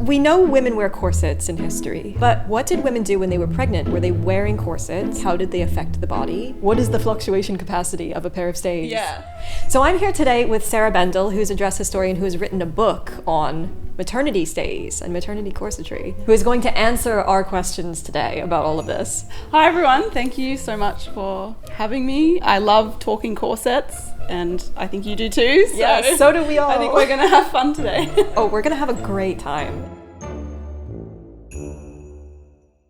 We know women wear corsets in history, but what did women do when they were pregnant? Were they wearing corsets? How did they affect the body? What is the fluctuation capacity of a pair of stays? Yeah. So I'm here today with Sarah Bendall, who's a dress historian who has written a book on maternity stays and maternity corsetry, who is going to answer our questions today about all of this. Hi everyone, thank you so much for having me. I love talking corsets and I think you do too. So yes, so do we all. I think we're gonna have fun today. Oh, we're gonna have a great time.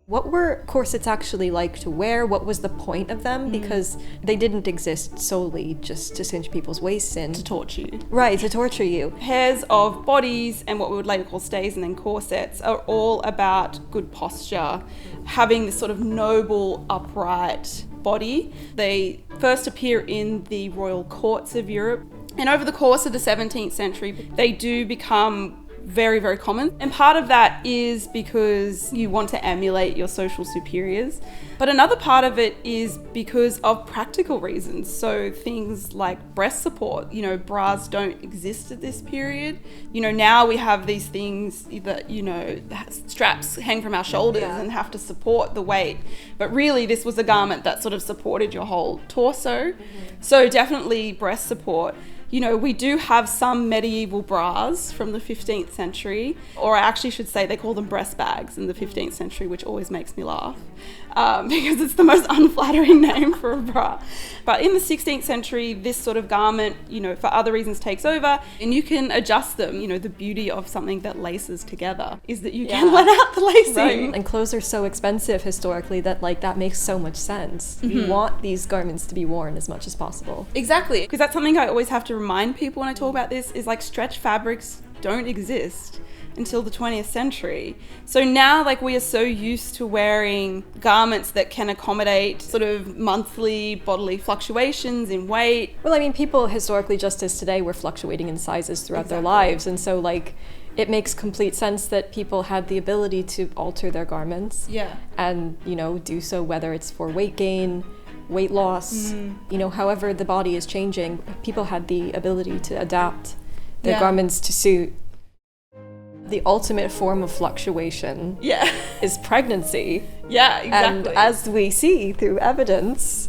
What were corsets actually like to wear? What was the point of them? Because they didn't exist solely just to cinch people's waists in. To torture you. Right, to torture you. Pairs of bodies and what we would later call stays and then corsets are all about good posture, having this sort of noble, upright body. They first appear in the royal courts of Europe. And over the course of the 17th century, they do become very, very common. And part of that is because you want to emulate your social superiors. But another part of it is because of practical reasons. So things like breast support, bras don't exist at this period. Now we have these things that, straps hang from our shoulders and have to support the weight. But really this was a garment that sort of supported your whole torso. So definitely breast support. We do have some medieval bras from the 15th century, or I actually should say they call them breast bags in the 15th century, which always makes me laugh because it's the most unflattering name for a bra. But in the 16th century, this sort of garment, for other reasons takes over and you can adjust them. The beauty of something that laces together is that you can let out the lacing. Right. And clothes are so expensive historically that that makes so much sense. You want these garments to be worn as much as possible. Exactly, because that's something I always have to remind people when I talk about this is stretch fabrics don't exist until the 20th century. So now we are so used to wearing garments that can accommodate sort of monthly bodily fluctuations in weight. Well, people historically just as today were fluctuating in sizes throughout their lives. And so it makes complete sense that people had the ability to alter their garments. Yeah. And, do so whether it's for weight gain, weight loss, however the body is changing, people had the ability to adapt their garments to suit. The ultimate form of fluctuation is pregnancy. Yeah, exactly. And as we see through evidence,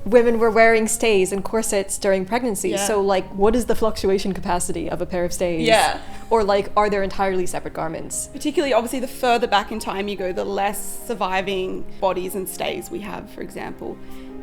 women were wearing stays and corsets during pregnancy. Yeah. So what is the fluctuation capacity of a pair of stays? Yeah. Or are there entirely separate garments? Particularly, obviously, the further back in time you go, the less surviving bodies and stays we have, for example.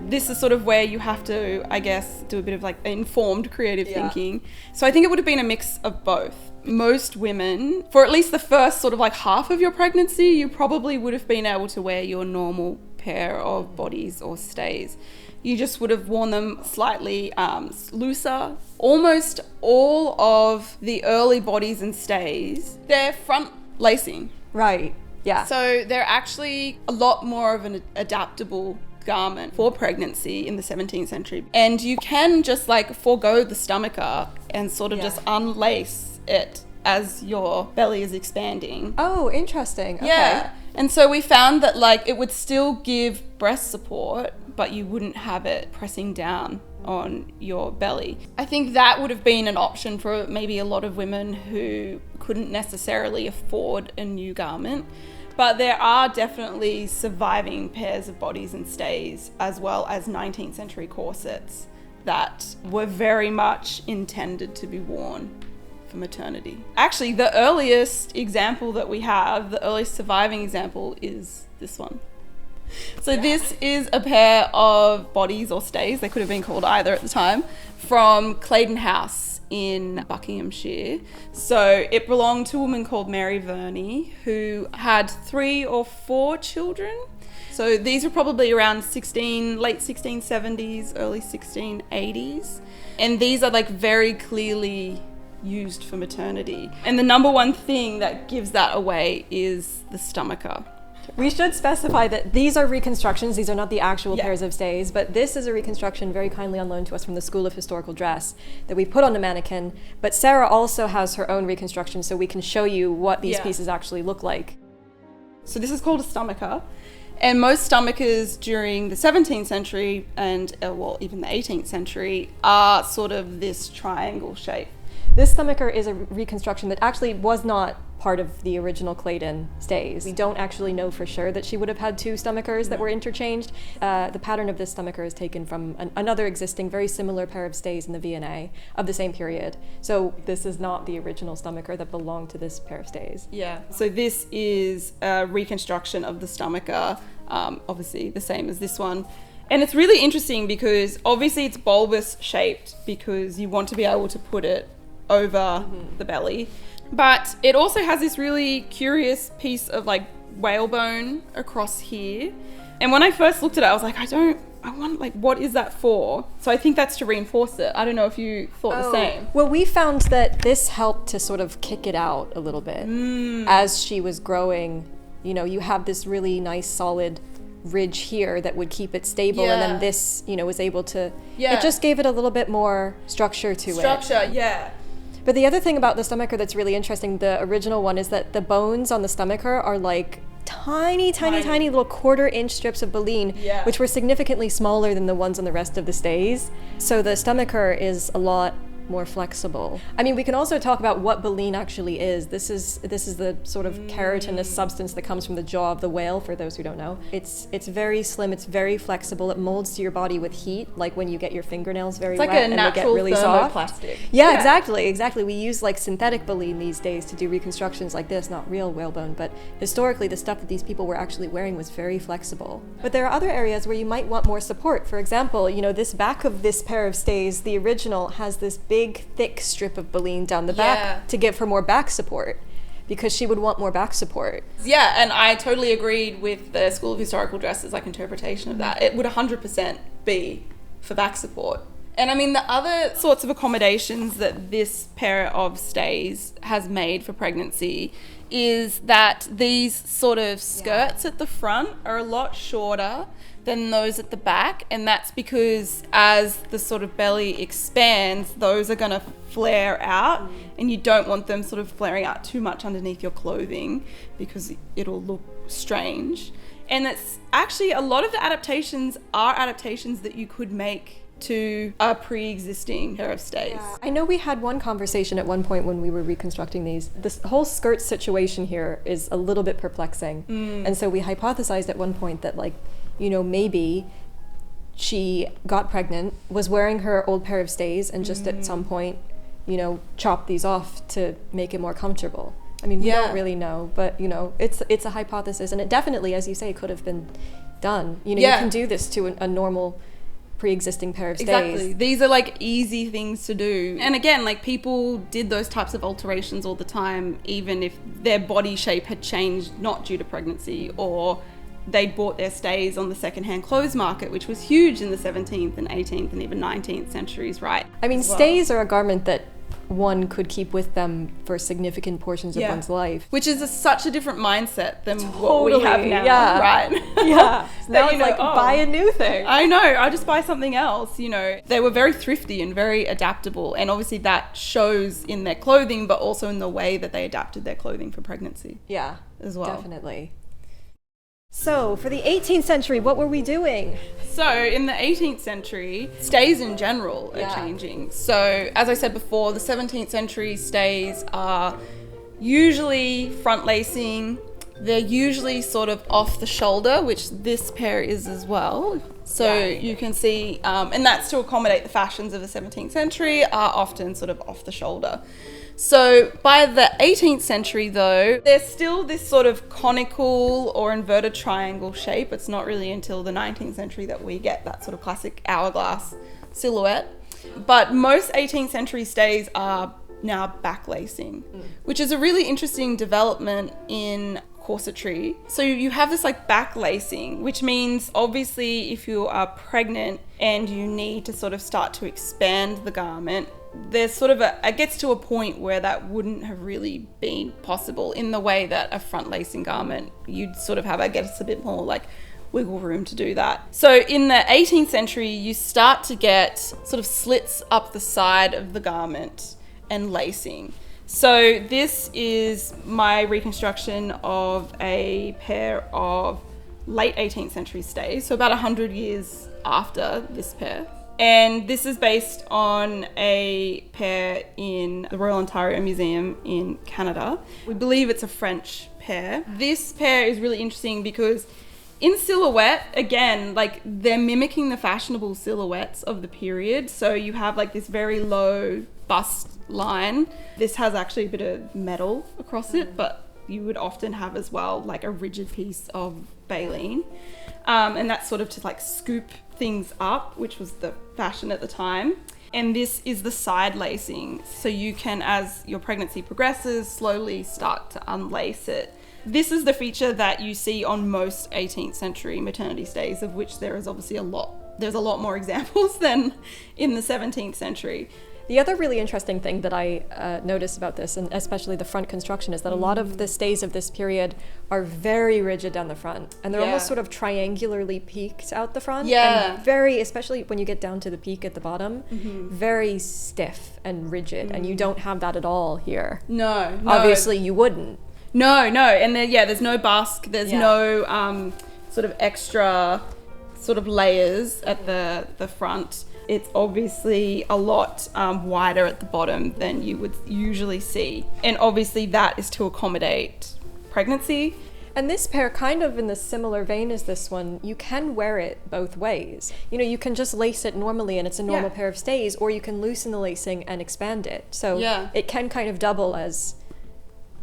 This is sort of where you have to, I guess, do a bit of informed creative thinking. So I think it would have been a mix of both. Most women, for at least the first sort of half of your pregnancy, you probably would have been able to wear your normal pair of bodies or stays. You just would have worn them slightly looser. Almost all of the early bodies and stays, they're front lacing. Right, yeah. So they're actually a lot more of an adaptable garment for pregnancy in the 17th century. And you can just forego the stomacher and sort of just unlace it as your belly is expanding. Oh, interesting. Okay. Yeah. And so we found that it would still give breast support, but you wouldn't have it pressing down on your belly. I think that would have been an option for maybe a lot of women who couldn't necessarily afford a new garment. But there are definitely surviving pairs of bodies and stays, as well as 19th century corsets that were very much intended to be worn for maternity. Actually, the earliest example that we have, the earliest surviving example, is this one. So this is a pair of bodies or stays, they could have been called either at the time, from Claydon House in Buckinghamshire. So it belonged to a woman called Mary Verney who had 3 or 4 children. So these were probably around late 1670s, early 1680s. And these are very clearly used for maternity. And the number one thing that gives that away is the stomacher. We should specify that these are reconstructions. These are not the actual pairs of stays, but this is a reconstruction very kindly on loan to us from the School of Historical Dress that we put on a mannequin. But Sarah also has her own reconstruction, so we can show you what these pieces actually look like. So this is called a stomacher. And most stomachers during the 17th century and, even the 18th century are sort of this triangle shape. This stomacher is a reconstruction that actually was not part of the original Claydon stays. We don't actually know for sure that she would have had two stomachers that were interchanged. The pattern of this stomacher is taken from another existing very similar pair of stays in the V&A of the same period. So this is not the original stomacher that belonged to this pair of stays. Yeah, so this is a reconstruction of the stomacher, obviously the same as this one. And it's really interesting because obviously it's bulbous shaped because you want to be able to put it over the belly. But it also has this really curious piece of like whalebone across here. And when I first looked at it, I was like, what is that for? So I think that's to reinforce it. I don't know if you thought the same. Well, we found that this helped to sort of kick it out a little bit. As she was growing, you have this really nice solid ridge here that would keep it stable, and then this, was able to, it just gave it a little bit more structure to it. Yeah. But the other thing about the stomacher that's really interesting, the original one, is that the bones on the stomacher are like tiny little 1/4 inch strips of baleen, which were significantly smaller than the ones on the rest of the stays. So the stomacher is a lot more flexible. I mean, we can also talk about what baleen actually is. This is the sort of keratinous substance that comes from the jaw of the whale, for those who don't know. It's very slim, it's very flexible, it molds to your body with heat, like when you get your fingernails very wet and they get really soft. Thermoplastic. Yeah, exactly. We use like synthetic baleen these days to do reconstructions like this, not real whalebone, but historically the stuff that these people were actually wearing was very flexible. But there are other areas where you might want more support. For example, this back of this pair of stays, the original, has this big thick strip of baleen down the back to give her more back support, because she would want more back support. Yeah, and I totally agreed with the School of Historical Dresses interpretation of that. It would 100% be for back support. And I mean, the other sorts of accommodations that this pair of stays has made for pregnancy is that these sort of skirts at the front are a lot shorter than those at the back, and that's because as the sort of belly expands, those are going to flare out, and you don't want them sort of flaring out too much underneath your clothing because it'll look strange. And it's actually, a lot of the adaptations are adaptations that you could make to a pre-existing pair of stays. Yeah. I know we had one conversation at one point when we were reconstructing these. This whole skirt situation here is a little bit perplexing. And so we hypothesized at one point that maybe she got pregnant, was wearing her old pair of stays, and just at some point, chopped these off to make it more comfortable. I mean, we don't really know, but it's a hypothesis, and it definitely, as you say, could have been done. You can do this to a normal pre-existing pair of stays. Exactly. These are like easy things to do. And again, like people did those types of alterations all the time, even if their body shape had changed not due to pregnancy, or they'd bought their stays on the secondhand clothes market, which was huge in the 17th and 18th and even 19th centuries, right? I mean, stays are a garment that one could keep with them for significant portions of one's life. Which is such a different mindset than what we have now, right? Yeah. Now it's like, buy a new thing. I know, I just buy something else, They were very thrifty and very adaptable, and obviously that shows in their clothing, but also in the way that they adapted their clothing for pregnancy. Yeah, as well. Definitely. So, for the 18th century, what were we doing? So, in the 18th century, stays in general are changing. So, as I said before, the 17th century stays are usually front lacing. They're usually sort of off the shoulder, which this pair is as well. So you can see, and that's to accommodate the fashions of the 17th century, are often sort of off the shoulder. So by the 18th century though, there's still this sort of conical or inverted triangle shape. It's not really until the 19th century that we get that sort of classic hourglass silhouette. But most 18th century stays are now backlacing, which is a really interesting development in corsetry. So you have this like backlacing, which means obviously if you are pregnant and you need to sort of start to expand the garment, there's sort of it gets to a point where that wouldn't have really been possible in the way that a front lacing garment, you'd sort of have, I guess, a bit more like wiggle room to do that. So in the 18th century, you start to get sort of slits up the side of the garment and lacing. So this is my reconstruction of a pair of late 18th century stays, so about 100 years after this pair. And this is based on a pair in the Royal Ontario Museum in Canada. We believe it's a French pair. This pair is really interesting because in silhouette, again, like they're mimicking the fashionable silhouettes of the period. So you have like this very low bust line. This has actually a bit of metal across it, but you would often have as well like a rigid piece of baleen. And that's sort of to like scoop things up, which was the fashion at the time. And this is the side lacing. So you can, as your pregnancy progresses, slowly start to unlace it. This is the feature that you see on most 18th century maternity stays, of which there is obviously a lot. There's a lot more examples than in the 17th century. The other really interesting thing that I noticed about this, and especially the front construction, is that a lot of the stays of this period are very rigid down the front, and they're almost sort of triangularly peaked out the front, and very, especially when you get down to the peak at the bottom, very stiff and rigid, and you don't have that at all here. No. Obviously you wouldn't. No, and there's no basque, there's no sort of extra sort of layers at the front. It's obviously a lot wider at the bottom than you would usually see. And obviously that is to accommodate pregnancy. And this pair, kind of in the similar vein as this one, you can wear it both ways. You know, you can just lace it normally and it's a normal pair of stays, or you can loosen the lacing and expand it. So it can kind of double as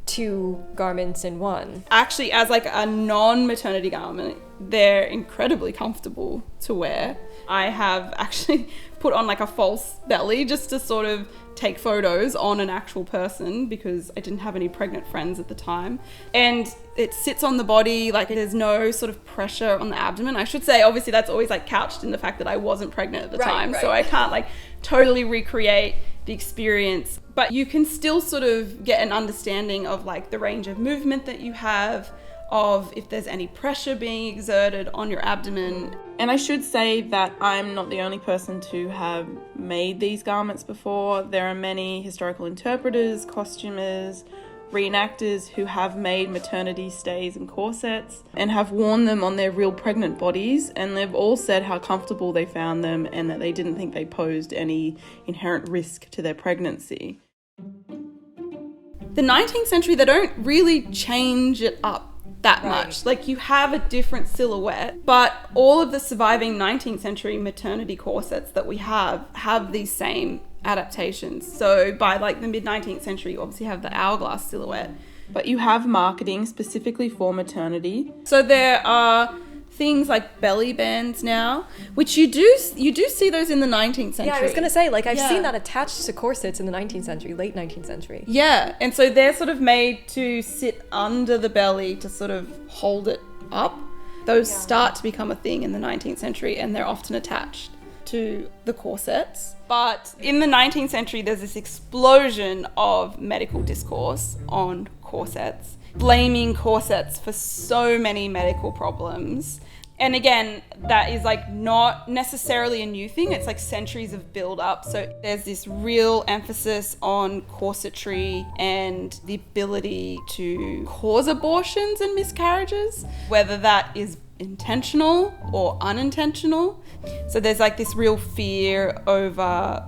two garments in one. Actually, as like a non-maternity garment, they're incredibly comfortable to wear. I have actually put on like a false belly just to sort of take photos on an actual person because I didn't have any pregnant friends at the time. And it sits on the body, like there's no sort of pressure on the abdomen. I should say, obviously that's always like couched in the fact that I wasn't pregnant at the time. So I can't like totally recreate the experience, but you can still sort of get an understanding of like the range of movement that you have, of if there's any pressure being exerted on your abdomen. And I should say that I'm not the only person to have made these garments before. There are many historical interpreters, costumers, reenactors who have made maternity stays and corsets and have worn them on their real pregnant bodies, and they've all said how comfortable they found them and that they didn't think they posed any inherent risk to their pregnancy. The 19th century, they don't really change it up that much. Like you have a different silhouette, but all of the surviving 19th century maternity corsets that we have these same adaptations. So by like the mid 19th century, you obviously have the hourglass silhouette. But you have marketing specifically for maternity. So there are things like belly bands now, which you do see those in the 19th century. Yeah, I was going to say, like, I've seen that attached to corsets in the 19th century, late 19th century. Yeah, and so they're sort of made to sit under the belly to sort of hold it up. Those start to become a thing in the 19th century, and they're often attached to the corsets. But in the 19th century, there's this explosion of medical discourse on corsets, blaming corsets for so many medical problems. And again, that is like not necessarily a new thing. It's like centuries of build up. So there's this real emphasis on corsetry and the ability to cause abortions and miscarriages, whether that is intentional or unintentional. So there's like this real fear over,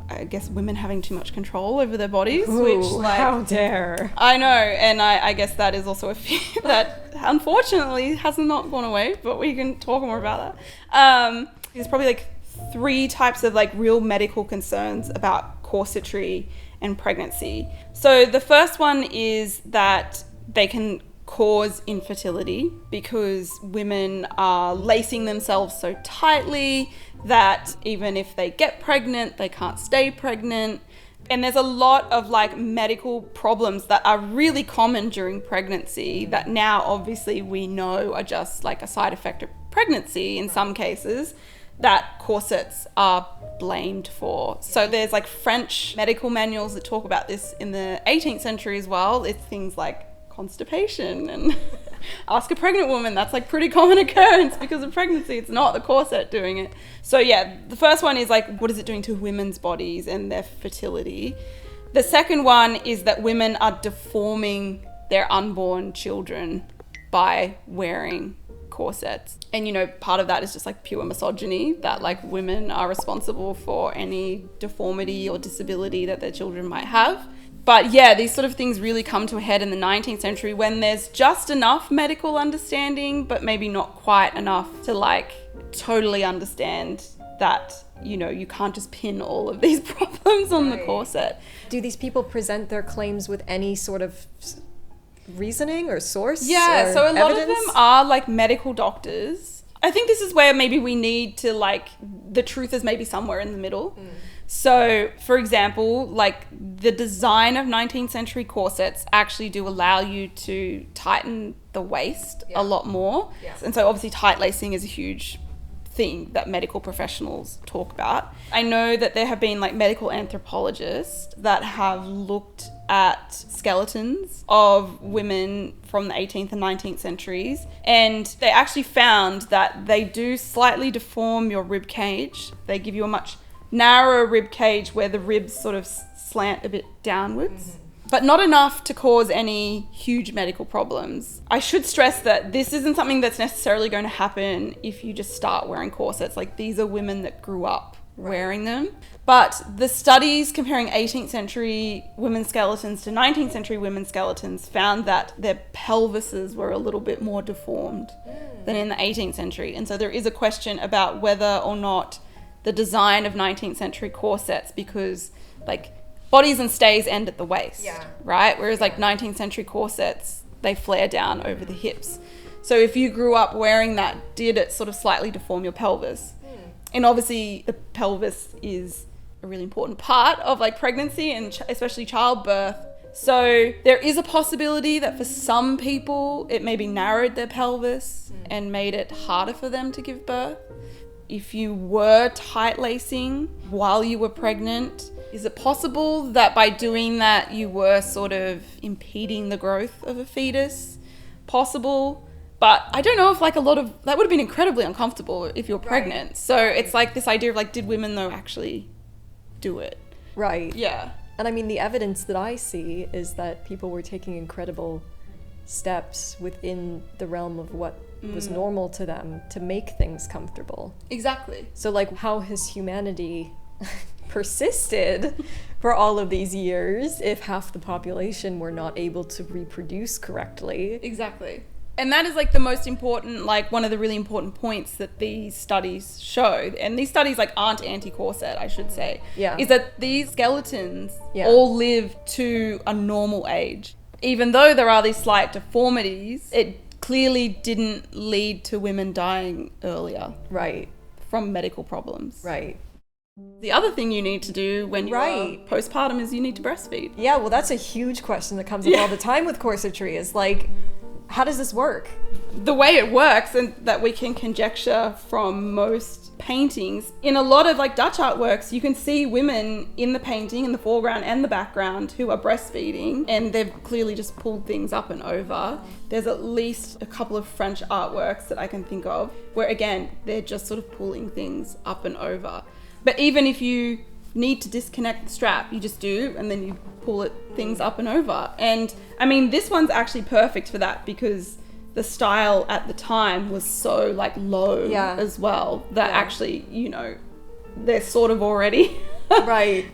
I guess, women having too much control over their bodies. Ooh, which, like, how dare. I know, and I guess that is also a fear that unfortunately has not gone away, but we can talk more about that. There's probably like 3 types of like real medical concerns about corsetry and pregnancy. So the first one is that they can cause infertility because women are lacing themselves so tightly that even if they get pregnant, they can't stay pregnant. And there's a lot of like medical problems that are really common during pregnancy that now obviously we know are just like a side effect of pregnancy in some cases that corsets are blamed for. So there's like French medical manuals that talk about this in the 18th century as well. It's things like constipation and ask a pregnant woman. That's like pretty common occurrence because of pregnancy. It's not the corset doing it. So yeah, the first one is like, what is it doing to women's bodies and their fertility? The second one is that women are deforming their unborn children by wearing corsets. And, you know, part of that is just like pure misogyny, that like women are responsible for any deformity or disability that their children might have. But yeah, these sort of things really come to a head in the 19th century when there's just enough medical understanding, but maybe not quite enough to like totally understand that, you know, you can't just pin all of these problems on the corset. Do these people present their claims with any sort of reasoning or source? Yeah, or so a lot of evidence? them are like medical doctors. I think this is where maybe we need to like, the truth is maybe somewhere in the middle. So, for example, like the design of 19th century corsets actually do allow you to tighten the waist a lot more. And so obviously tight lacing is a huge thing that medical professionals talk about. I know that there have been like medical anthropologists that have looked at skeletons of women from the 18th and 19th centuries, and they actually found that they do slightly deform your rib cage. They give you a much narrower rib cage where the ribs sort of slant a bit downwards, but not enough to cause any huge medical problems. I should stress that this isn't something that's necessarily going to happen if you just start wearing corsets. Like, these are women that grew up wearing them. But the studies comparing 18th century women's skeletons to 19th century women's skeletons found that their pelvises were a little bit more deformed than in the 18th century. And so there is a question about whether or not the design of 19th century corsets, because like bodies and stays end at the waist, right? Whereas like 19th century corsets, they flare down over the hips. So if you grew up wearing that, did it sort of slightly deform your pelvis? And obviously the pelvis is a really important part of like pregnancy and especially childbirth. So there is a possibility that for some people it maybe narrowed their pelvis and made it harder for them to give birth. If you were tight lacing while you were pregnant, is it possible that by doing that you were sort of impeding the growth of a fetus? Possible. But I don't know if like a lot of, that would have been incredibly uncomfortable if you're pregnant. So it's like this idea of like, did women though actually do it? Right. Yeah. And I mean, the evidence that I see is that people were taking incredible steps within the realm of what was normal to them to make things comfortable. Exactly. So like, how has humanity persisted for all of these years if half the population were not able to reproduce correctly? Exactly. And that is like the most important, like one of the really important points that these studies show. And these studies like aren't anti-corset, I should say. Yeah. Is that these skeletons all live to a normal age. Even though there are these slight deformities, it clearly didn't lead to women dying earlier. Right. From medical problems. Right. The other thing you need to do when you're postpartum is you need to breastfeed. Yeah, well, that's a huge question that comes up all the time with corsetry, is like, how does this work? The way it works, and that we can conjecture from most paintings, in a lot of like Dutch artworks, you can see women in the painting in the foreground and the background who are breastfeeding, and they've clearly just pulled things up and over. There's at least a couple of French artworks that I can think of where again, they're just sort of pulling things up and over. But even if you need to disconnect the strap, you just do, and then you pull things up and over. And I mean, this one's actually perfect for that because the style at the time was so like low as well that actually, you know, they're sort of already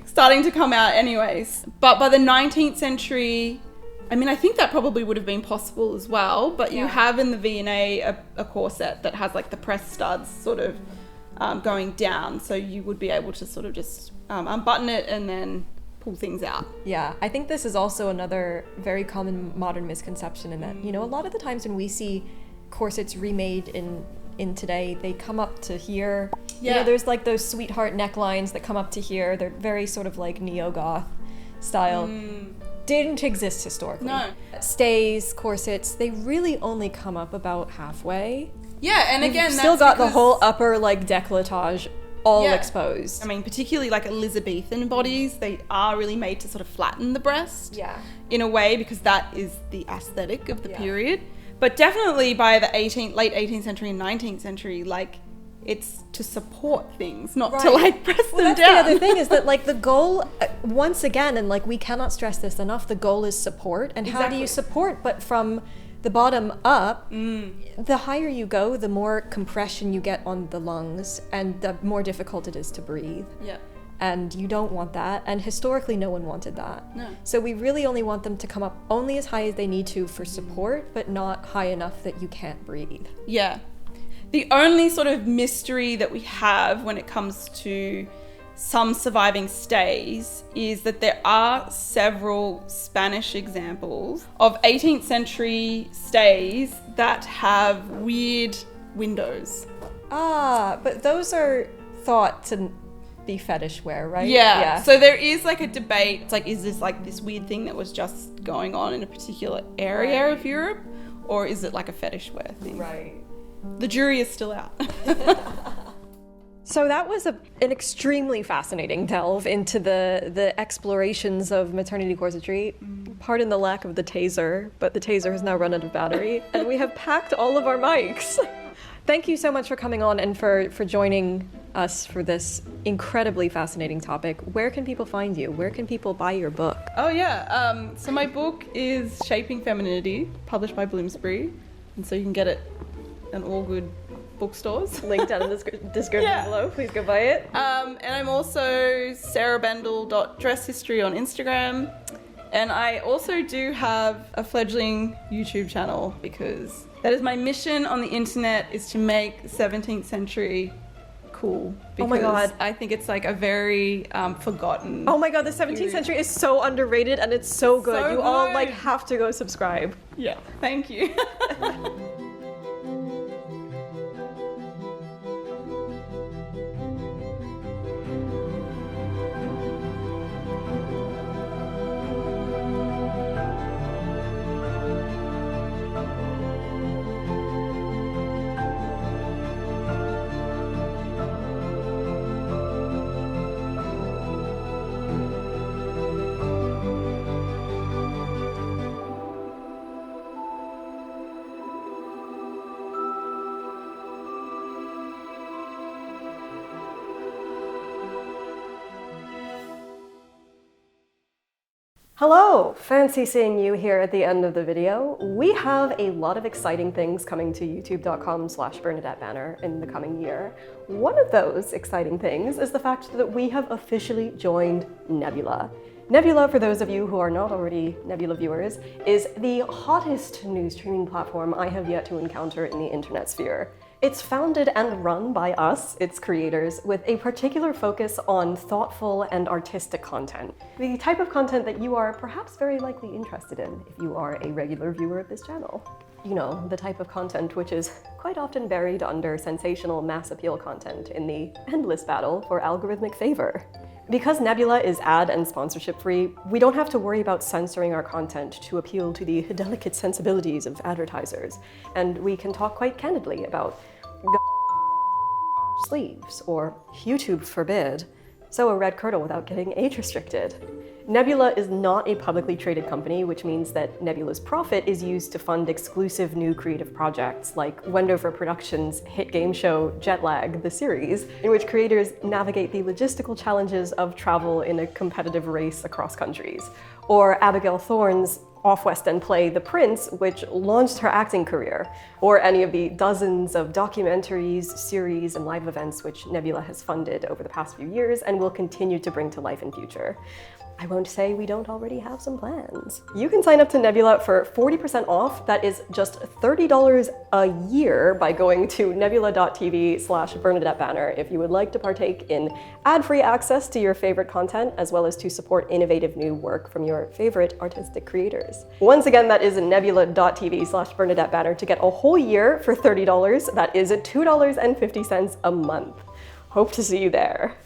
starting to come out anyways. But by the 19th century, I mean, I think that probably would have been possible as well, but you have in the V&A a corset that has like the press studs sort of going down, so you would be able to sort of just unbutton it and then pull things out. Yeah, I think this is also another very common modern misconception in that, you know, a lot of the times when we see corsets remade in today, they come up to here. You know, there's like those sweetheart necklines that come up to here. They're very sort of like neo-goth style. Didn't exist historically. No. Stays, corsets, they really only come up about halfway. Yeah, and again, You've still got the whole upper like décolletage all exposed. I mean, particularly like Elizabethan bodies, they are really made to sort of flatten the breast in a way because that is the aesthetic of the period. But definitely by the late 18th century and 19th century, like it's to support things, not to like press them down. That's the other thing is that like the goal, once again, and like we cannot stress this enough, the goal is support. And how do you support but from The bottom up, the higher you go, the more compression you get on the lungs and the more difficult it is to breathe. Yeah. And you don't want that. And historically, no one wanted that. No. So we really only want them to come up only as high as they need to for support, but not high enough that you can't breathe. Yeah. The only sort of mystery that we have when it comes to some surviving stays is that there are several Spanish examples of 18th century stays that have weird windows. But those are thought to be fetish wear, right? Yeah. So there is like a debate. It's like, is this like this weird thing that was just going on in a particular area of Europe? Or is it like a fetish wear thing? Right. The jury is still out. So that was an extremely fascinating delve into the explorations of maternity corsetry. Pardon the lack of the taser, but the taser has now run out of battery, and we have packed all of our mics. Thank you so much for coming on and for joining us for this incredibly fascinating topic. Where can people find you? Where can people buy your book? Oh yeah, so my book is Shaping Femininity, published by Bloomsbury, and so you can get it in all good bookstores. Link down in the description below. Please go buy it. And I'm also sarahbendall.dresshistory on Instagram. And I also do have a fledgling YouTube channel because that is my mission on the internet, is to make 17th century cool. Oh my God. I think it's like a very forgotten. Oh my God, the 17th century is so underrated and it's so good. So you all like have to go subscribe. Yeah, thank you. Hello! Fancy seeing you here at the end of the video. We have a lot of exciting things coming to youtube.com/Bernadette Banner in the coming year. One of those exciting things is the fact that we have officially joined Nebula. Nebula, for those of you who are not already Nebula viewers, is the hottest new streaming platform I have yet to encounter in the internet sphere. It's founded and run by us, its creators, with a particular focus on thoughtful and artistic content. The type of content that you are perhaps very likely interested in if you are a regular viewer of this channel. You know, the type of content which is quite often buried under sensational mass appeal content in the endless battle for algorithmic favor. Because Nebula is ad and sponsorship free, we don't have to worry about censoring our content to appeal to the delicate sensibilities of advertisers, and we can talk quite candidly about sleeves or YouTube forbid, sew a red kirtle without getting age restricted. Nebula is not a publicly traded company, which means that Nebula's profit is used to fund exclusive new creative projects like Wendover Productions' hit game show Jetlag, the series, in which creators navigate the logistical challenges of travel in a competitive race across countries, or Abigail Thorne's off-West End play The Prince, which launched her acting career, or any of the dozens of documentaries, series, and live events which Nebula has funded over the past few years and will continue to bring to life in future. I won't say we don't already have some plans. You can sign up to Nebula for 40% off. That is just $30 a year by going to nebula.tv/Bernadette Banner if you would like to partake in ad-free access to your favorite content, as well as to support innovative new work from your favorite artistic creators. Once again, that is nebula.tv/Bernadette Banner to get a whole year for $30. That is $2.50 a month. Hope to see you there.